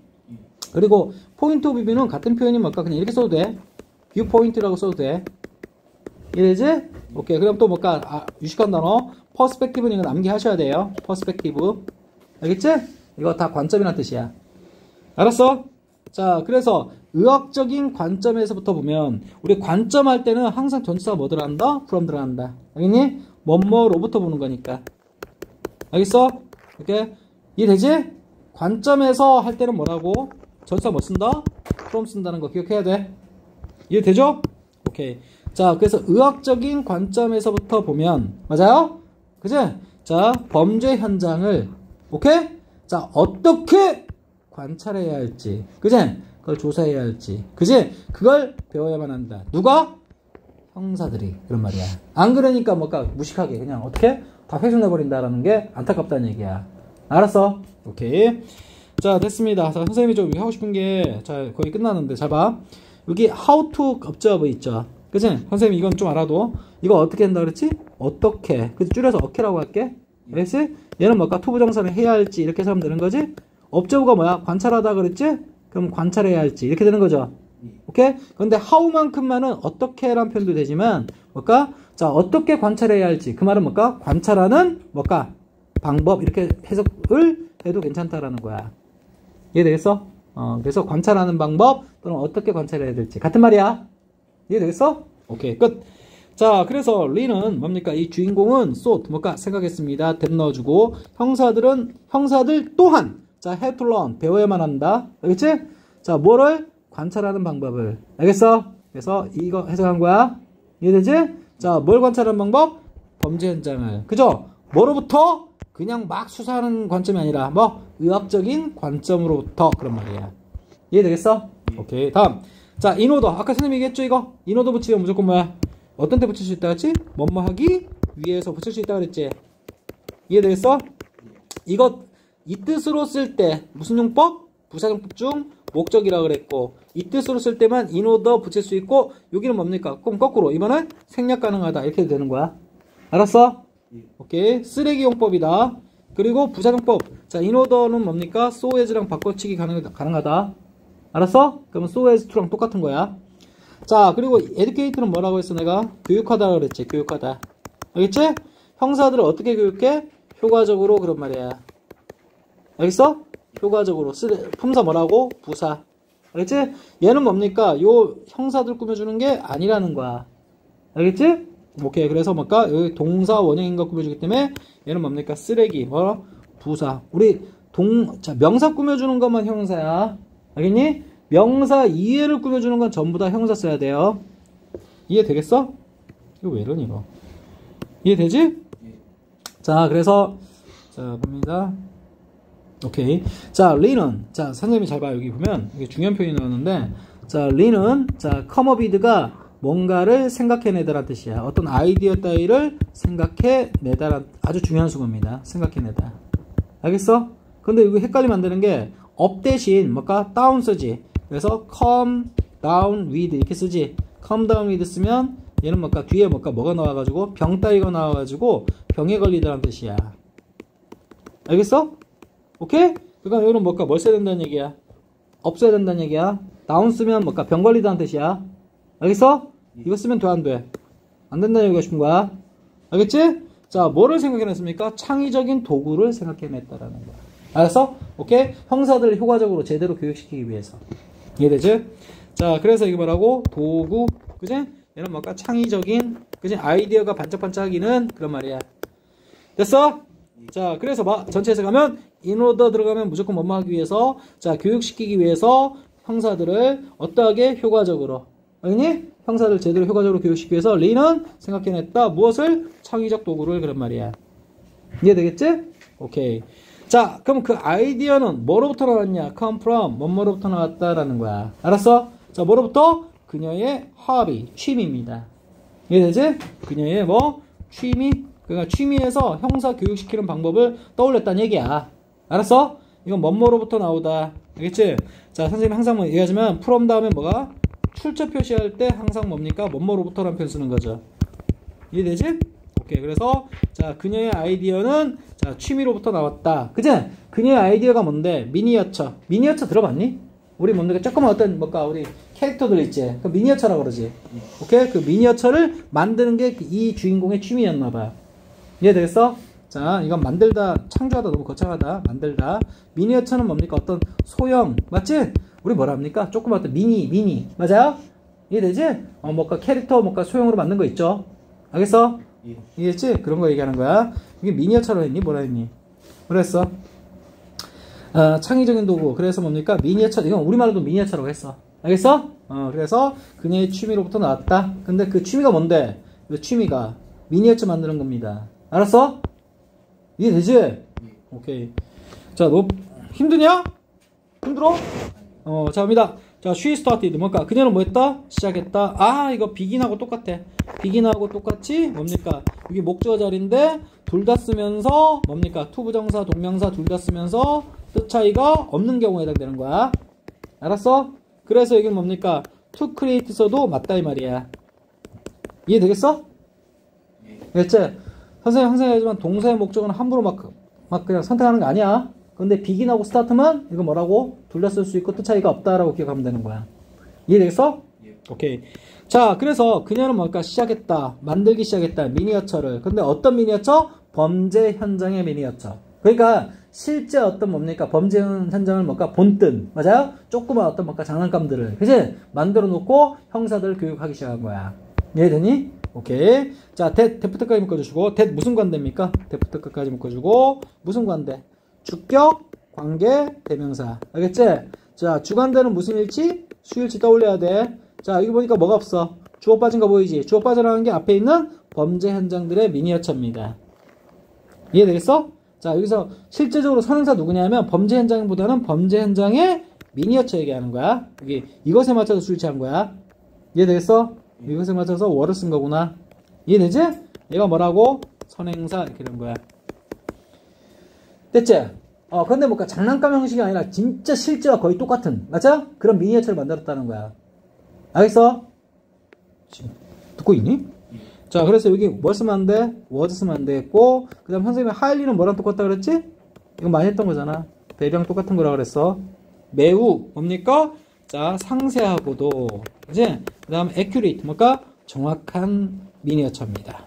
그리고 포인트 오브 뷰는 같은 표현이 뭘까? 그냥 이렇게 써도 돼. 뷰 포인트라고 써도 돼. 이해되지? 오케이. 그럼 또 뭘까? 아, 유식한 단어. 퍼스펙티브는 이거 암기하셔야 돼요. 퍼스펙티브. 알겠지? 이거 다 관점이란 뜻이야. 알았어? 자, 그래서 의학적인 관점에서부터 보면 우리 관점할 때는 항상 전치사가 뭐 들어간다? from 들어간다. 알겠니? 뭐뭐로부터 보는 거니까. 알겠어? 오케이? 이해되지? 관점에서 할 때는 뭐라고? 전치사 뭐 쓴다? from 쓴다는 거 기억해야 돼. 이해되죠? 오케이. 자, 그래서 의학적인 관점에서부터 보면 맞아요? 그치? 자, 범죄 현장을 오케이? 자, 어떻게 관찰해야 할지 그치? 그걸 조사해야 할지 그치? 그걸 배워야만 한다. 누가? 형사들이. 그런 말이야. 안 그러니까 뭘까? 무식하게 그냥 어떻게? 다 회수내버린다라는 게 안타깝다는 얘기야. 알았어? 오케이. 자, 됐습니다. 자, 선생님이 좀 하고 싶은 게 자, 거의 끝났는데 잘 봐. 여기 how to observe 있죠. 그치? 선생님 이건 좀 알아도 이거 어떻게 한다 그랬지? 어떻게. 그래서 줄여서 어케라고 할게. 알겠지? 얘는 뭘까? to 부정사는 해야 할지 이렇게 해서 하면 되는 거지? observe가 뭐야? 관찰하다 그랬지? 그럼 관찰해야 할지 이렇게 되는 거죠. 오케이? 그런데 how만큼만은 어떻게라는 표현도 되지만 뭘까? 자, 어떻게 관찰해야 할지 그 말은 뭘까? 관찰하는 뭘까? 방법 이렇게 해석을 해도 괜찮다라는 거야. 이해되겠어? 그래서 관찰하는 방법 또는 어떻게 관찰해야 될지 같은 말이야. 이해되겠어? 오케이, 끝. 자, 그래서 리는 뭡니까? 이 주인공은 thought 뭘까? 생각했습니다. that 넣어주고 형사들 또한 자, have to learn 배워야만 한다. 알겠지? 자, 뭐를? 관찰하는 방법을. 알겠어? 그래서 이거 해석한 거야. 이해되지? 자, 뭘 관찰하는 방법? 범죄 현장을. 그죠? 뭐로부터? 그냥 막 수사하는 관점이 아니라 뭐 의학적인 관점으로부터 그런 말이야. 이해되겠어? 오케이. 다음. 자, 인오더. 아까 선생님이 얘기했죠, 이거? 인오더 붙이면 무조건 뭐야? 어떤 때 붙일 수 있다 그랬지? 뭐뭐 하기 위해서 붙일 수 있다 그랬지? 이해되겠어? 이거 이 뜻으로 쓸 때 무슨 용법? 부사용법 중 목적이라 그랬고, 이 뜻으로 쓸 때만 인오더 붙일 수 있고, 여기는 뭡니까? 그럼 거꾸로 이번엔 생략 가능하다 이렇게 되는 거야. 알았어? 오케이. 쓰레기 용법이다. 그리고 부사용법. 자, 인오더는 뭡니까? so as랑 바꿔치기 가능하다. 알았어? 그러면 so as to랑 똑같은 거야. 자, 그리고 educate는 뭐라고 했어 내가? 교육하다 그랬지. 교육하다. 알겠지? 형사들을 어떻게 교육해? 효과적으로 그런 말이야. 알겠어? 효과적으로. 품사 뭐라고? 부사. 알겠지? 얘는 뭡니까? 요 형사들 꾸며주는 게 아니라는 거야. 알겠지? 오케이. 그래서 뭘까? 여기 동사 원형인가 꾸며주기 때문에 얘는 뭡니까? 쓰레기. 뭐? 부사. 우리 자, 명사 꾸며주는 것만 형사야. 알겠니? 명사 이해를 꾸며주는 건 전부 다 형사 써야 돼요. 이해되겠어? 이거 왜 이러니 이거? 이해되지? 자, 그래서 자, 봅니다. 오케이. 자, 리는 자, 선생님이 잘 봐. 여기 보면 이게 중요한 표현이 나오는데 자, 리는 자, 커머비드가 뭔가를 생각해내다라는 뜻이야. 어떤 아이디어 따위를 생각해내다라는 아주 중요한 수고입니다. 생각해내다. 알겠어? 근데 이거 헷갈리면 안 되는 게 업 대신 뭘까? 다운 쓰지. 그래서 come down with 이렇게 쓰지. come down with 쓰면 얘는 뭘까? 뒤에 뭐가 나와가지고 병 따위가 나와가지고 병에 걸리다라는 뜻이야. 알겠어? 오케이? 그러니까 여기는 뭘까? 뭘 써야 된다는 얘기야? 없어야 된다는 얘기야. 다운 쓰면 뭘까? 병 걸리다는 뜻이야. 알겠어? 이거 쓰면 돼, 안 돼? 안 된다는 얘기가 싶은 거야. 알겠지? 자, 뭐를 생각해냈습니까? 창의적인 도구를 생각해냈다라는 거야. 알았어? 오케이? 형사들을 효과적으로 제대로 교육시키기 위해서. 이해되지? 자, 그래서 이거 뭐라고? 도구. 그지? 얘는 뭘까? 창의적인, 그지? 아이디어가 반짝반짝이는 그런 말이야. 됐어? 자, 그래서 전체 해석하면 in order 들어가면 무조건 뭐뭐 하기 위해서, 자, 교육시키기 위해서 형사들을 어떠하게 효과적으로. 알겠니? 형사를 제대로 효과적으로 교육시키기 위해서 리는 생각해냈다. 무엇을? 창의적 도구를 그런 말이야. 이해되겠지? 오케이. 자, 그럼 그 아이디어는 뭐로부터 나왔냐? come from, 뭐뭐로부터 나왔다라는 거야. 알았어? 자, 뭐로부터? 그녀의 hobby, 취미입니다. 이해되지? 그녀의 뭐? 취미? 그러니까 취미에서 형사 교육시키는 방법을 떠올렸다는 얘기야. 알았어? 이건 뭐뭐로부터 나오다. 알겠지? 자, 선생님 항상 뭐 얘기하지만 from 다음에 뭐가? 출처 표시할 때 항상 뭡니까? 뭐뭐로부터라는 표현 쓰는 거죠. 이해되지? 오케이. 그래서 자, 그녀의 아이디어는 자, 취미로부터 나왔다. 그치? 그녀의 아이디어가 뭔데? 미니어처. 미니어처 들어봤니? 우리 뭔가 조그만 어떤 뭘까? 우리 캐릭터들 있지? 그 미니어처라고 그러지. 오케이? 그 미니어처를 만드는 게 이 주인공의 취미였나 봐. 이해되겠어? 자, 이건 만들다, 창조하다 너무 거창하다. 만들다. 미니어처는 뭡니까? 어떤 소형. 맞지? 우리 뭐라 합니까? 조그만 어떤 미니. 맞아요? 이해되지? 뭔가 캐릭터, 뭔가 소형으로 만든 거 있죠? 알겠어? 이해했지? 그런 거 얘기하는 거야. 이게 미니어처로 했니? 뭐라 했니? 그랬어. 창의적인 도구. 그래서 뭡니까? 미니어처. 이건 우리말로도 미니어처라고 했어. 알겠어? 그래서 그녀의 취미로부터 나왔다. 근데 그 취미가 뭔데? 그 취미가 미니어처 만드는 겁니다. 알았어? 이해되지? 오케이. 자, 너 힘드냐? 힘들어? 자, 갑니다. 자, she started. 뭘까? 그녀는 뭐 했다? 시작했다. 아, 이거 begin하고 똑같아. begin하고 똑같이 뭡니까? 이게 목적어 자리인데 둘 다 쓰면서 뭡니까? 투부정사, 동명사 둘 다 쓰면서 뜻 차이가 없는 경우에 해당되는 거야. 알았어? 그래서 이게 뭡니까? to create 써도 맞다 이 말이야. 이해되겠어? 알겠지? 선생님 항상 얘기하지만 동사의 목적어는 함부로 막 그냥 선택하는 거 아니야. 근데 begin하고 start만 이거 뭐라고? 둘 다 쓸 수 있고 뜻 차이가 없다라고 기억하면 되는 거야. 이해되겠어? 오케이. 자, 그래서 그녀는 뭘까? 시작했다. 만들기 시작했다. 미니어처를. 근데 어떤 미니어처? 범죄 현장의 미니어처. 그러니까 실제 어떤 뭡니까? 범죄 현장을 뭘까? 본뜬. 맞아요? 조그만 어떤 뭘까? 장난감들을. 그치? 만들어 놓고 형사들을 교육하기 시작한 거야. 이해되니? 오케이. 자, 데프트까지 묶어주시고, 무슨 관대입니까? 데프트까지 묶어주고, 무슨 관대? 주격, 관계, 대명사. 알겠지? 자, 주관대는 무슨 일치? 수일치 떠올려야 돼. 자, 여기 보니까 뭐가 없어? 주어 빠진 거 보이지? 주어 빠져나간 게 앞에 있는 범죄 현장들의 미니어처입니다. 이해되겠어? 자, 여기서 실제적으로 선행사 누구냐면 범죄 현장보다는 범죄 현장의 미니어처 얘기하는 거야. 여기 이것에 맞춰서 수일치한 거야. 이해되겠어? 이것에 맞춰서 월을 쓴 거구나. 이해되지? 얘가 뭐라고? 선행사 이렇게 된 거야. 됐지? 근데 뭔가 장난감 형식이 아니라 진짜 실제와 거의 똑같은, 맞아? 그런 미니어처를 만들었다는 거야. 알겠어? 지금 듣고 있니? 자, 그래서 여기 뭘 쓰면 안 돼? was 쓰면 안 되겠고, 그 다음 선생님이 highly는 뭐랑 똑같다 그랬지? 이거 많이 했던 거잖아. 대비랑 똑같은 거라 그랬어. 매우 뭡니까? 자, 상세하고도, 그지? 그 다음 accurate, 뭔가 정확한 미니어처입니다.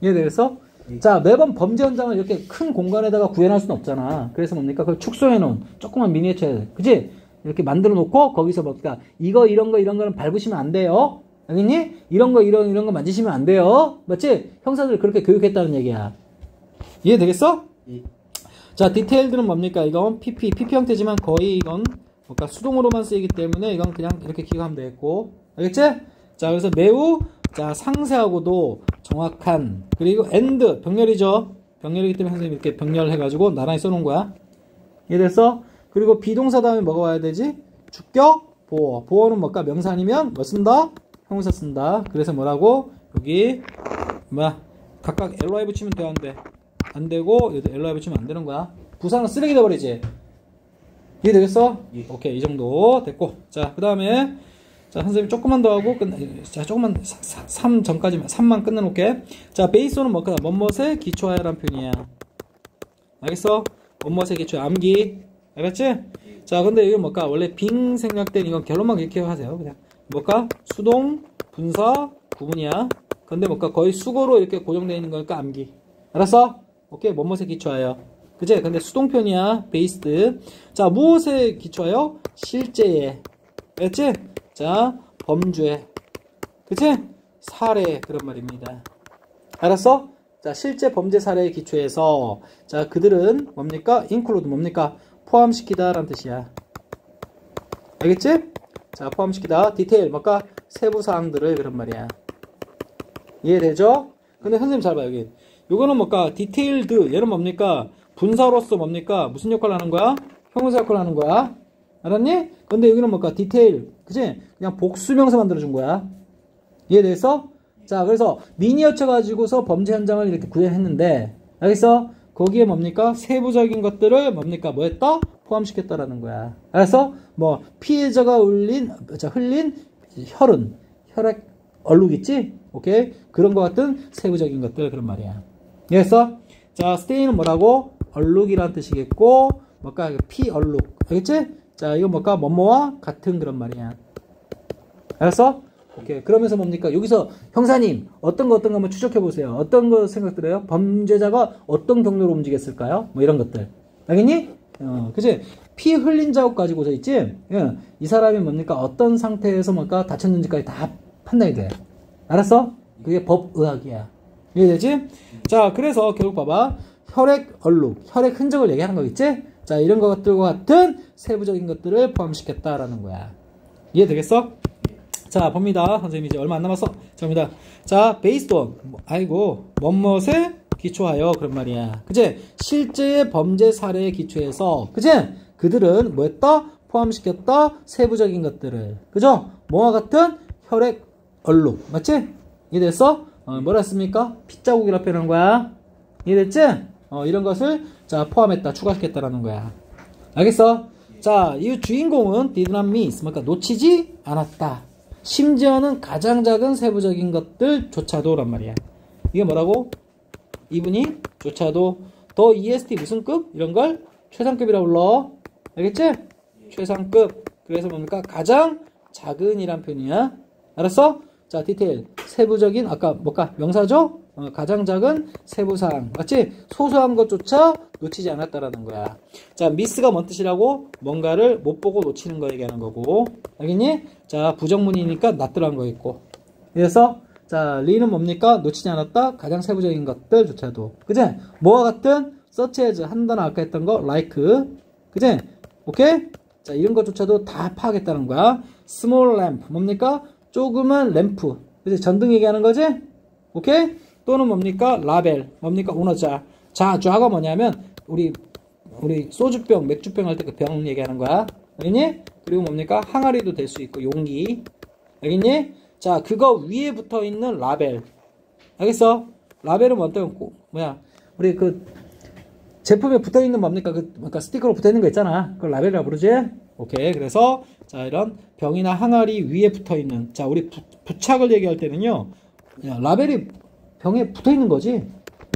이해되겠어? 자, 매번 범죄 현장을 이렇게 큰 공간에다가 구현할 수는 없잖아. 그래서 뭡니까? 그걸 축소해 놓은 조그만 미니어처, 그지? 이렇게 만들어 놓고 거기서 뭡니까? 이거 이런 거는 밟으시면 안 돼요. 알겠니? 이런 거 만지시면 안 돼요. 맞지? 형사들 그렇게 교육했다는 얘기야. 이해되겠어? 자, 디테일들은 뭡니까? 이건 PP 형태지만 거의 이건 뭔가 수동으로만 쓰이기 때문에 이건 그냥 이렇게 기억하면 되겠고. 알겠지? 자, 그래서 매우 자, 상세하고도 정확한, 그리고 and 병렬이죠. 병렬이기 때문에 선생님이 이렇게 병렬해가지고 나란히 써놓은 거야. 이해됐어? 그리고 비동사 다음에 뭐가 와야 되지? 주격, 보어. 보어는 뭘까? 명사 아니면 뭐 쓴다? 형용사 쓴다. 그래서 뭐라고? 여기 각각 ly 붙이면 돼, 안 돼? 안 되고 여기도 ly 붙이면 안 되는 거야. 부사는 쓰레기 돼버리지. 이해되겠어? 예. 오케이, 이 정도 됐고. 자, 그 다음에 자, 선생님 조금만 더 하고 자, 조금만 3 전까지만 3만 끝내놓을게. 자, 베이스는 뭐까? 뭐뭇에 기초하여란 표현이야. 알겠어? 뭐뭇에 기초 암기. 알겠지? 자, 근데 이거 뭘까? 원래 빙 생략된 이건 결론만 이렇게 하세요. 그냥 뭘까? 수동, 분사, 구문이야. 근데 뭘까? 거의 수고로 이렇게 고정되어 있는 거니까 암기. 알았어? 오케이, 뭐뭇에 기초하여. 그치? 근데 수동편이야. 베이스드. 자, 무엇에 기초하여? 실제에. 알겠지? 자, 범죄. 그치? 사례. 그런 말입니다. 알았어? 자, 실제 범죄 사례에 기초해서 자, 그들은 뭡니까? include 뭡니까? 포함시키다 라는 뜻이야. 알겠지? 자, 포함시키다. 디테일 뭘까? 세부 사항들을 그런 말이야. 이해되죠? 근데 선생님 잘 봐, 여기. 요거는 뭘까? 디테일드. 얘는 뭡니까? 분사로서 뭡니까? 무슨 역할을 하는 거야? 형용사 역할을 하는 거야. 알았니? 근데 여기는 뭘까? 디테일. 그치? 그냥 복수명사 만들어준 거야. 이해됐어? 자, 그래서 미니어처 가지고서 범죄 현장을 이렇게 구현했는데, 알겠어? 거기에 뭡니까? 세부적인 것들을 뭡니까? 뭐 했다? 포함시켰다라는 거야. 알았어? 뭐, 피해자가 흘린 혈액, 얼룩 있지? 오케이? 그런 것 같은 세부적인 것들, 그런 말이야. 이해했어? 자, 스테인은 뭐라고? 얼룩이란 뜻이겠고, 뭘까? 피 얼룩. 알겠지? 자, 이거 뭘까? 뭐뭐와 같은 그런 말이야. 알았어? 오케이. 그러면서 뭡니까? 여기서 형사님, 어떤 거 한번 추적해 보세요. 어떤 거 생각들어요? 범죄자가 어떤 경로로 움직였을까요? 뭐 이런 것들. 알겠니? 그치? 피 흘린 자국 가지고서 있지? 이 사람이 뭡니까? 어떤 상태에서 뭘까? 다쳤는지까지 다 판단이 돼. 알았어? 그게 법의학이야. 이해되지? 자, 그래서 결국 봐봐. 혈액 얼룩, 혈액 흔적을 얘기하는 거겠지? 자, 이런 것들과 같은 세부적인 것들을 포함시켰다라는 거야. 이해되겠어? 자, 봅니다. 선생님 이제 얼마 안 남았어. 자, 봅니다. 자, based on. 뭐뭇에 기초하여. 그런 말이야. 그치? 실제의 범죄 사례에 기초해서. 그치? 그들은 뭐 했다? 포함시켰다? 세부적인 것들을. 그죠? 뭐와 같은 혈액 얼룩. 맞지? 이해됐어? 뭐라 했습니까? 핏자국이라 표현한 거야. 이해됐지? 이런 것을 자, 포함했다, 추가시켰다라는 거야. 알겠어? 자, 이 주인공은 did not miss, 그러니까 놓치지 않았다. 심지어는 가장 작은 세부적인 것들조차도란 말이야. 이게 뭐라고? 이분이 조차도 더 EST 무슨 급? 이런 걸 최상급이라고 불러. 알겠지? 최상급. 그래서 뭡니까? 가장 작은이란 표현이야. 알았어? 자, 디테일. 세부적인, 아까 뭘까? 명사죠? 가장 작은 세부사항. 맞지? 소소한 것조차 놓치지 않았다라는 거야. 자, 미스가 뭔 뜻이라고? 뭔가를 못 보고 놓치는 거 얘기하는 거고. 알겠니? 자, 부정문이니까 낫더란 거 있고. 그래서, 자, 리는 뭡니까? 놓치지 않았다? 가장 세부적인 것들조차도. 그지? 뭐와 같은? such as. 한 단어 아까 했던 거, like. 그지? 오케이? 자, 이런 것조차도 다 파악했다는 거야. small lamp. 뭡니까? 조그만 램프. 그치? 전등 얘기하는 거지? 오케이? 또는 뭡니까? 라벨. 뭡니까? 오너자. 좌가 뭐냐면 우리 소주병, 맥주병 할 때 그 병 얘기하는 거야. 알겠니? 그리고 뭡니까? 항아리도 될 수 있고 용기. 알겠니? 자, 그거 위에 붙어 있는 라벨. 알겠어? 라벨은 뭐야? 우리 그 제품에 붙어 있는 뭡니까? 그러니까 스티커로 붙어 있는 거 있잖아. 그걸 라벨이라고 부르지? 오케이. 그래서 자, 이런 병이나 항아리 위에 붙어 있는, 자, 우리 부착을 얘기할 때는요, 라벨이 병에 붙어 있는 거지.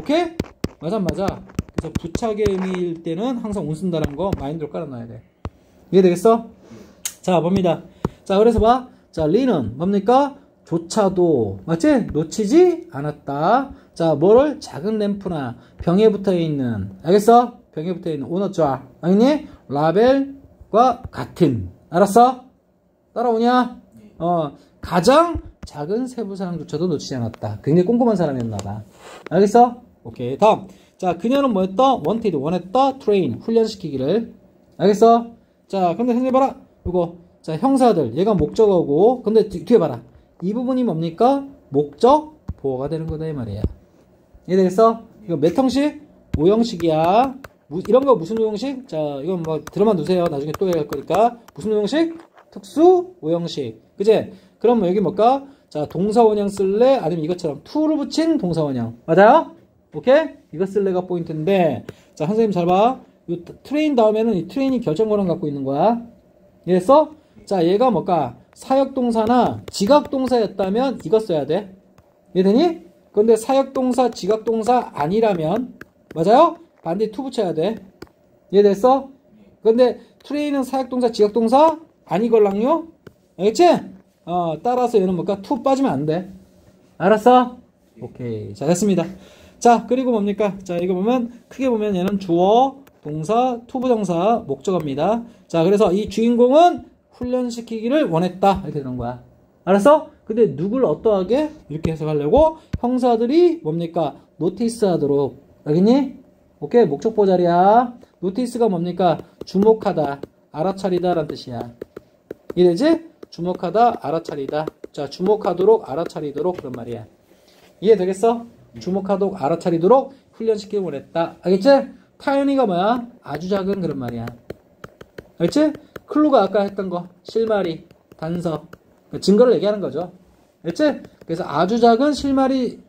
오케이? 맞아. 그래서 부착의 의미일 때는 항상 운 쓴다는 거 마인드로 깔아놔야 돼. 이해되겠어? 자, 봅니다. 자, 그래서 봐. 자, 리는 뭡니까? 조차도, 맞지? 놓치지 않았다. 자, 뭐를? 작은 램프나 병에 붙어 있는, 알겠어? 병에 붙어 있는 오너좌, 알겠니? 라벨과 같은. 알았어? 따라오냐? 가장 작은 세부사항조차도 놓치지 않았다. 굉장히 꼼꼼한 사람이었나봐. 알겠어? 오케이. 다음. 자, 그녀는 뭐였다? 원했다. 트레인. 훈련시키기를. 알겠어? 자, 근데 선생님 봐라. 이거. 자, 형사들. 얘가 목적어고. 근데 뒤에 봐라. 이 부분이 뭡니까? 목적 보호가 되는 거다, 이 말이야. 이해되겠어? 이거 몇 형식? 5형식이야. 이런 거 무슨 5형식? 자, 이건 뭐 들어만 두세요. 나중에 또 얘기할 거니까. 무슨 5형식? 특수 5형식. 그치? 그럼 여기 뭘까? 자, 동사원형 쓸래? 아니면 이것처럼 to를 붙인 동사원형. 맞아요? 오케이? 이거 쓸래가 포인트인데, 자, 선생님 잘 봐. 이 트레인 다음에는 이 트레인이 결정권을 갖고 있는 거야. 이해했어? 자, 얘가 뭘까? 사역동사나 지각동사였다면 이거 써야 돼. 이해되니? 근데 사역동사, 지각동사 아니라면, 맞아요? 반대 to 붙여야 돼. 이해됐어? 근데 트레인은 사역동사, 지각동사 아니걸랑요? 알겠지? 따라서 얘는 뭘까? to 빠지면 안 돼. 알았어? 오케이. 자, 됐습니다. 자, 그리고 뭡니까? 자, 이거 보면, 크게 보면 얘는 주어, 동사, to 부정사, 목적어입니다. 자, 그래서 이 주인공은 훈련시키기를 원했다. 이렇게 되는 거야. 알았어? 근데 누굴 어떠하게? 이렇게 해석하려고 형사들이 뭡니까? 노티스 하도록. 알겠니? 오케이? 목적보 자리야. 노티스가 뭡니까? 주목하다, 알아차리다 라는 뜻이야. 이해되지? 주목하다, 알아차리다. 자, 주목하도록, 알아차리도록 그런 말이야. 이해되겠어? 주목하도록, 알아차리도록 훈련시키길 원했다. 알겠지? 타연이가 뭐야? 아주 작은 그런 말이야. 알겠지? 클루가 아까 했던 거, 실마리, 단서, 증거를 얘기하는 거죠. 알겠지? 그래서 아주 작은 실마리를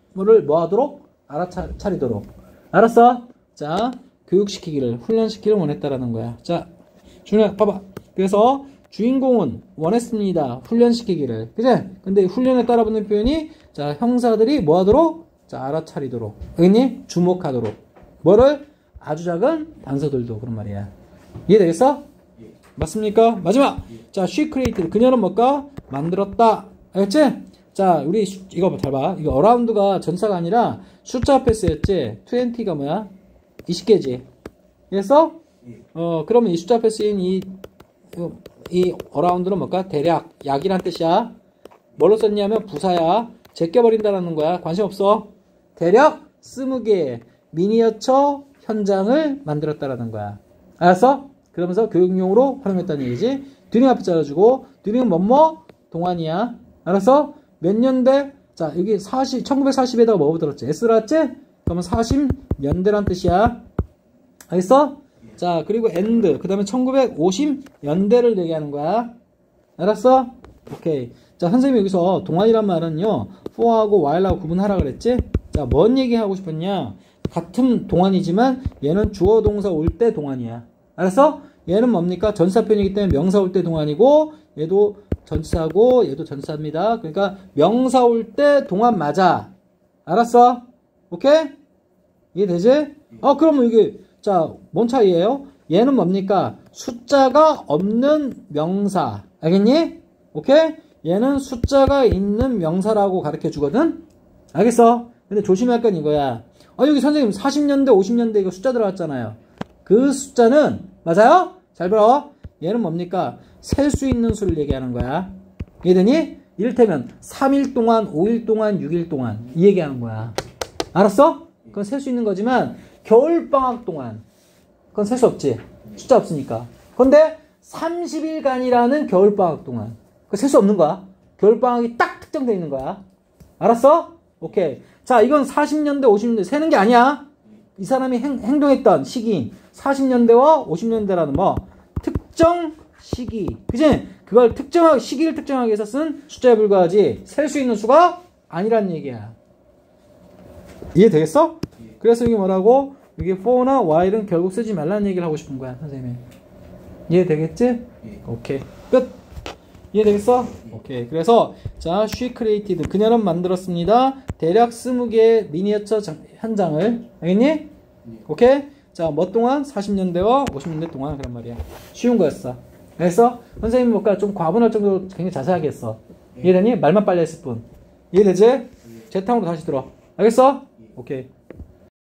뭐 하도록? 알아차리도록. 알았어? 자, 교육시키기를, 훈련시키기를 원했다라는 거야. 자, 준호야, 봐봐. 그래서 주인공은 원했습니다. 훈련시키기를. 그치? 근데 훈련에 따라붙는 표현이, 자, 형사들이 뭐 하도록? 자, 알아차리도록. 알겠니? 주목하도록. 뭐를? 아주 작은 단서들도 그런 말이야. 이해되겠어? 맞습니까? 마지막! 자, she created. 그녀는 뭘까? 만들었다. 알겠지? 자, 우리 이거 잘 봐. 이거 around가 전사가 아니라 숫자 앞에 쓰였지? 20가 뭐야? 20개지. 이해했어? 그러면 이 숫자 앞에 쓰인 이 around는 뭘까? 대략, 약이란 뜻이야. 뭘로 썼냐면 부사야. 제껴버린다라는 거야. 관심 없어. 대략 20개 미니어처 현장을 만들었다라는 거야. 알았어? 그러면서 교육용으로 활용했다는 얘기지. 듀링 앞에 잘라주고, 듀링은 뭐뭐? 동안이야. 알았어? 몇 년대? 자, 여기 1940에다가 뭐 들었지? S 들었지? 그러면 40년대란 뜻이야. 알겠어? 자, 그리고 and. 그 다음에 1950년대를 얘기하는 거야. 알았어? 오케이. 자, 선생님이 여기서 동안이란 말은요, for하고 while하고 구분하라 그랬지? 자, 뭔 얘기하고 싶었냐? 같은 동안이지만 얘는 주어 동사 올 때 동안이야. 알았어? 얘는 뭡니까? 전사편이기 때문에 명사 올 때 동안이고, 얘도 전사고, 얘도 전사입니다. 그러니까 명사 올 때 동안 맞아. 알았어? 오케이? 이해되지? 그러면 이게, 자, 뭔 차이예요? 얘는 뭡니까? 숫자가 없는 명사. 알겠니? 오케이? 얘는 숫자가 있는 명사라고 가르쳐 주거든? 알겠어? 근데 조심할 건 이거야. 여기 선생님 40년대, 50년대 이거 숫자 들어갔잖아요. 그 숫자는, 맞아요? 잘 들어. 얘는 뭡니까? 셀 수 있는 수를 얘기하는 거야. 이해되니? 이를테면 3일 동안, 5일 동안, 6일 동안 이 얘기하는 거야. 알았어? 그건 셀 수 있는 거지만 겨울방학 동안 그건 셀 수 없지. 숫자 없으니까. 근데 30일간이라는 겨울방학 동안 그거 셀 수 없는 거야. 겨울방학이 딱 특정되어 있는 거야. 알았어? 오케이. 자, 이건 40년대, 50년대 세는 게 아니야. 이 사람이 행동했던 시기인 40년대와 50년대라는 뭐 특정 시기, 그치? 그걸 시기를 특정하기 위해서 쓴 숫자에 불과하지 셀 수 있는 수가 아니란 얘기야. 이해되겠어? 그래서 이게 뭐라고? 이게 for나 while은 결국 쓰지 말라는 얘기를 하고 싶은 거야, 선생님이. 이해되겠지? 오케이. 끝. 이해되겠어? 오케이. 그래서 자, she created. 그녀는 만들었습니다. 대략 20개의 미니어처 현장을. 알겠니? 오케이? 자, 뭐 동안? 40년대와 50년대 동안 그런 말이야. 쉬운 거였어. 그래서 선생님이 뭔가 좀 과분할 정도로 굉장히 자세하게 했어. 이해되니? 말만 빨리 했을 뿐. 이해되지? 제 탕으로 다시 들어. 알겠어? 오케이.